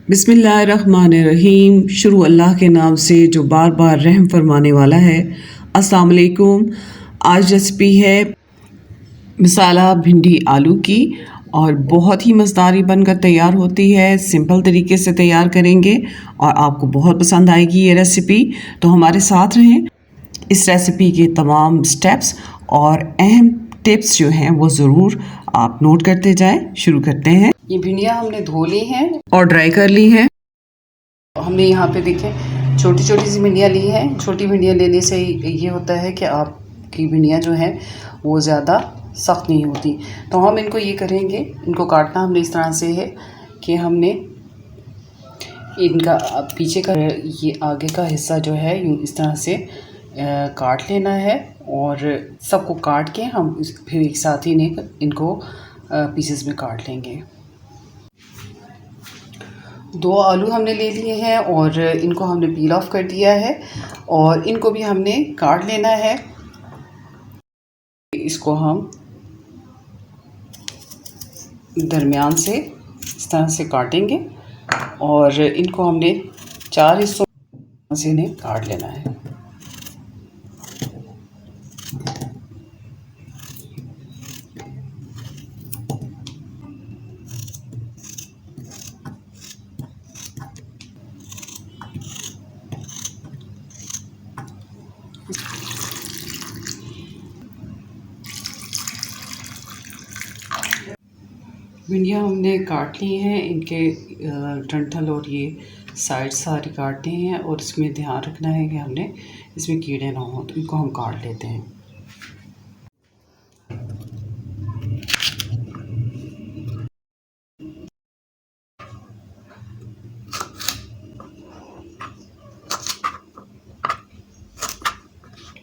बिस्मिल्लाहिर्रहमानिर्रहीम। शुरू अल्लाह के नाम से जो बार बार रहम फरमाने वाला है। अस्सलाम वालेकुम। आज रेसिपी है मसाला भिंडी आलू की और बहुत ही मज़ेदार बनकर तैयार होती है। सिंपल तरीके से तैयार करेंगे और आपको बहुत पसंद आएगी ये रेसिपी। तो हमारे साथ रहें। इस रेसिपी के तमाम स्टेप्स और अहम टिप्स जो हैं वो ज़रूर आप नोट करते जाएं। शुरू करते हैं। ये भिंडियाँ हमने धो ली हैं और ड्राई कर ली हैं। हमने यहाँ पे देखें छोटी छोटी सी भिंडियाँ ली हैं। छोटी भिंडियाँ लेने से ये होता है कि आपकी भिंडियाँ जो हैं वो ज़्यादा सख्त नहीं होती। तो हम इनको ये करेंगे, इनको काटना हमने इस तरह से है कि हमने इनका पीछे का ये आगे का हिस्सा जो है यूँ इस तरह से काट लेना है और सबको काट के हम फिर एक साथ ही इनको पीसेस में काट लेंगे। 2 आलू हमने ले लिए हैं और इनको हमने पील ऑफ कर दिया है और इनको भी हमने काट लेना है। इसको हम दरमियान से इस तरह से काटेंगे और इनको हमने 4 हिस्सों से इन्हें काट लेना है। भिंडियाँ हमने काट ली हैं, इनके डंठल और ये साइड सारी काटते हैं और इसमें ध्यान रखना है कि हमने इसमें कीड़े ना हो, तो इनको हम काट लेते हैं।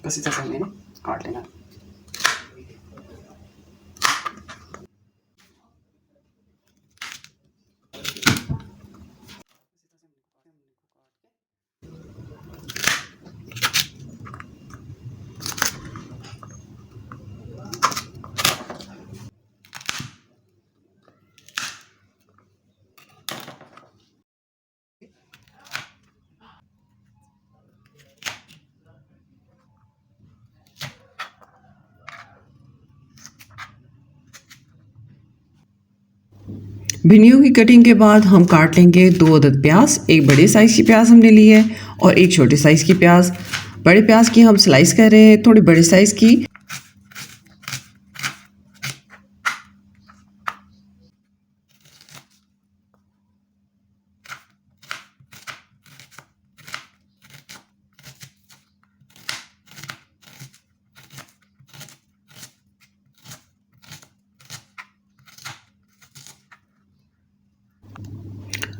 बस इस तरह से मैंने काट लेना। भिंडियों की कटिंग के बाद हम काट लेंगे 2 अदद प्याज। एक बड़े साइज़ की प्याज हमने ली है और एक छोटे साइज़ की प्याज। बड़े प्याज की हम स्लाइस कर रहे हैं, थोड़ी बड़े साइज़ की।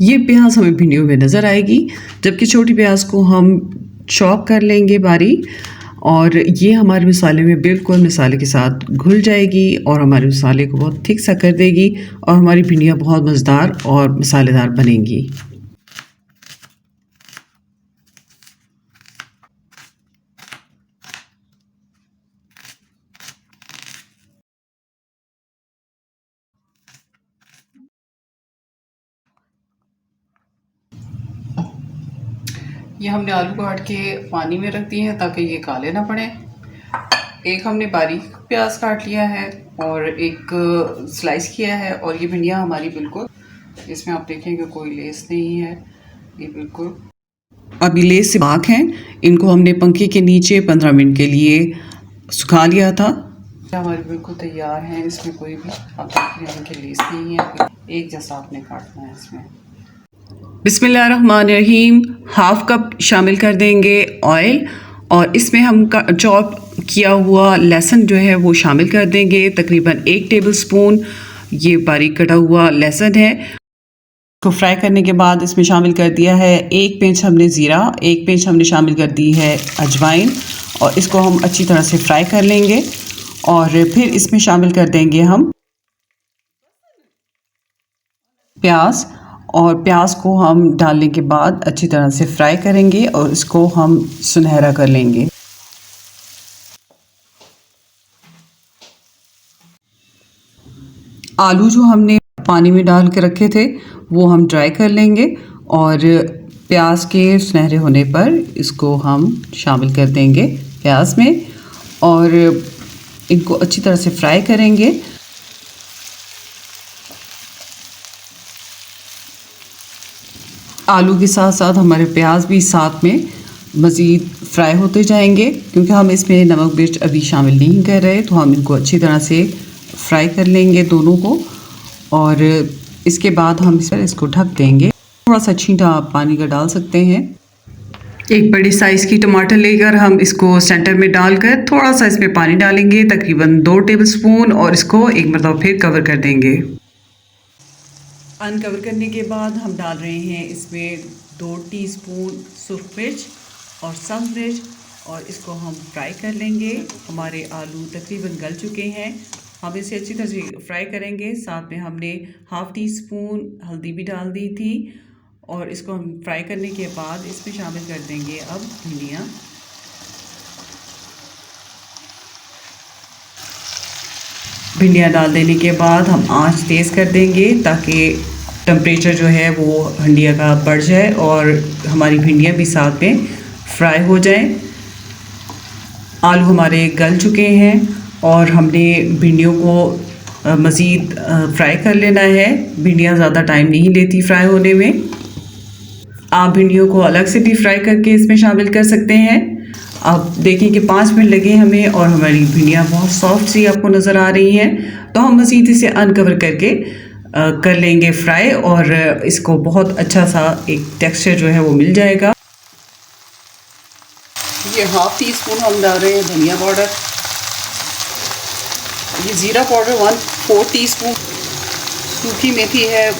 ये प्याज हमें भिंडियों में नज़र आएगी, जबकि छोटी प्याज को हम चॉप कर लेंगे बारीक और ये हमारे मसाले में बिल्कुल मसाले के साथ घुल जाएगी और हमारे मसाले को बहुत थिक सा कर देगी और हमारी भिंडियाँ बहुत मज़ेदार और मसालेदार बनेंगी। ये हमने आलू काट के पानी में रख दिए हैं ताकि ये काले ना पड़े। एक हमने बारीक प्याज काट लिया है और एक स्लाइस किया है और ये भिंडियाँ हमारी बिल्कुल, इसमें आप देखेंगे कोई लेस नहीं है, ये बिल्कुल अभी लेस से पाक हैं। इनको हमने पंखे के नीचे 15 मिनट के लिए सुखा लिया था। हमारी बिल्कुल तैयार हैं, इसमें कोई भी आप देख रहे हैं कि लेस नहीं है, एक जैसा आपने काटना है। इसमें बिस्मिल्लाहिर्रहमानिर्रहीम। हाफ कप शामिल कर देंगे ऑयल और इसमें हम चॉप किया हुआ लहसुन जो है वो शामिल कर देंगे। तकरीबन 1 टेबलस्पून ये बारीक कटा हुआ लहसुन है। को फ्राई करने के बाद इसमें शामिल कर दिया है 1 पिंच हमने ज़ीरा, 1 पिंच हमने शामिल कर दी है अजवाइन और इसको हम अच्छी तरह से फ्राई कर लेंगे और फिर इसमें शामिल कर देंगे हम प्याज और प्याज को हम डालने के बाद अच्छी तरह से फ्राई करेंगे और इसको हम सुनहरा कर लेंगे। आलू जो हमने पानी में डाल के रखे थे वो हम ड्राई कर लेंगे और प्याज के सुनहरे होने पर इसको हम शामिल कर देंगे प्याज में और इनको अच्छी तरह से फ्राई करेंगे। आलू के साथ साथ हमारे प्याज भी साथ में मज़ीद फ्राई होते जाएंगे, क्योंकि हम इसमें नमक मिर्च अभी शामिल नहीं कर रहे, तो हम इनको अच्छी तरह से फ्राई कर लेंगे दोनों को। और इसके बाद हम इसको ढक देंगे। थोड़ा सा छींटा आप पानी का डाल सकते हैं। एक बड़ी साइज़ की टमाटर लेकर हम इसको सेंटर में डालकर थोड़ा सा इसमें पानी डालेंगे, तकरीबन 2 टेबलस्पून, और इसको एक मरतबा फिर कवर कर देंगे। अनकवर करने के बाद हम डाल रहे हैं इसमें 2 टीस्पून सुर्ख मिर्च और सब्ज़ मिर्च, और इसको हम फ्राई कर लेंगे। हमारे आलू तकरीबन गल चुके हैं, हम इसे अच्छी तरह से फ्राई करेंगे। साथ में हमने हाफ़ टी स्पून हल्दी भी डाल दी थी, और इसको हम फ्राई करने के बाद इसमें शामिल कर देंगे अब भिंडियाँ। भिंडियाँ डाल देने के बाद हम आंच तेज़ कर देंगे ताकि टेम्परेचर जो है वो भिंडियाँ का बढ़ जाए और हमारी भिंडियाँ भी साथ में फ्राई हो जाएं। आलू हमारे गल चुके हैं और हमने भिंडियों को मज़ीद फ्राई कर लेना है। भिंडियाँ ज़्यादा टाइम नहीं लेती फ्राई होने में। आप भिंडियों को अलग से भी फ्राई करके इसमें शामिल कर सकते हैं। अब देखिए कि 5 मिनट लगे हमें और हमारी भिंडियाँ बहुत सॉफ्ट सी आपको नज़र आ रही हैं। तो हम मज़ीद इसे अनकवर करके कर लेंगे फ्राई, और इसको बहुत अच्छा सा एक टेक्सचर जो है वो मिल जाएगा। ये हाफ़ टी स्पून हम डाल रहे हैं धनिया पाउडर। ये ज़ीरा पाउडर 1/4 टीस्पून। सूखी मेथी है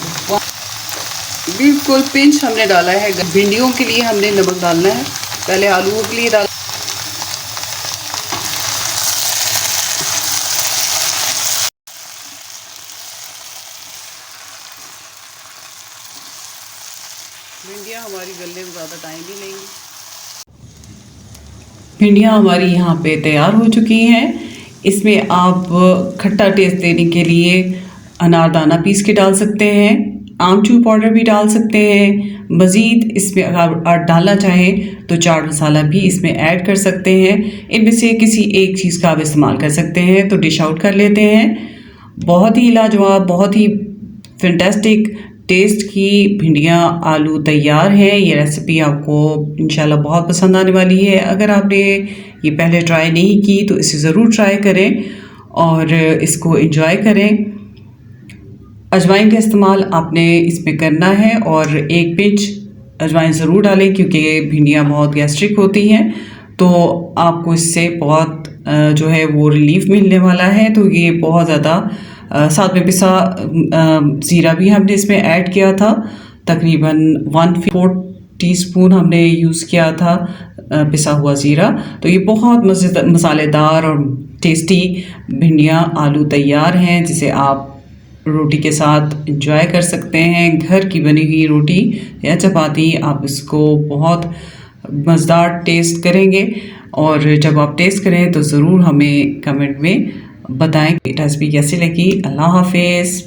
बिल्कुल पिंच हमने डाला है। भिंडियों के लिए हमने नमक डालना है, पहले आलूओं के लिए डाल। भिंडियाँ हमारी गलने में ज़्यादा टाइम भी लेंगी। भिंडियाँ हमारी यहाँ पे तैयार हो चुकी हैं। इसमें आप खट्टा टेस्ट देने के लिए अनारदाना पीस के डाल सकते हैं, आमचूर पाउडर भी डाल सकते हैं। मज़ीद इसमें अगर आप डालना चाहें तो चाट मसाला भी इसमें ऐड कर सकते हैं। इनमें से किसी एक चीज़ का आप इस्तेमाल कर सकते हैं। तो डिश आउट कर लेते हैं। बहुत ही लाजवाब, बहुत ही फैंटास्टिक टेस्ट की भिंडियाँ आलू तैयार हैं। ये रेसिपी आपको इंशाल्लाह बहुत पसंद आने वाली है। अगर आपने ये पहले ट्राई नहीं की तो इसे ज़रूर ट्राई करें और इसको एंजॉय करें। अजवाइन का इस्तेमाल आपने इसमें करना है और 1 पिंच अजवाइन ज़रूर डालें, क्योंकि भिंडियाँ बहुत गैस्ट्रिक होती हैं, तो आपको इससे बहुत जो है वो रिलीफ मिलने वाला है। तो ये बहुत ज़्यादा साथ में पिसा ज़ीरा भी हमने इसमें ऐड किया था। तकरीबन 1/4 टीस्पून हमने यूज़ किया था पिसा हुआ ज़ीरा। तो ये बहुत मसालेदार और टेस्टी भिंडियाँ आलू तैयार हैं, जिसे आप रोटी के साथ एंजॉय कर सकते हैं। घर की बनी हुई रोटी या चपाती, आप इसको बहुत मज़ेदार टेस्ट करेंगे। और जब आप टेस्ट करें तो ज़रूर हमें कमेंट में बताएं कि रेसिपी कैसी लगी। अल्लाह हाफ़िज़।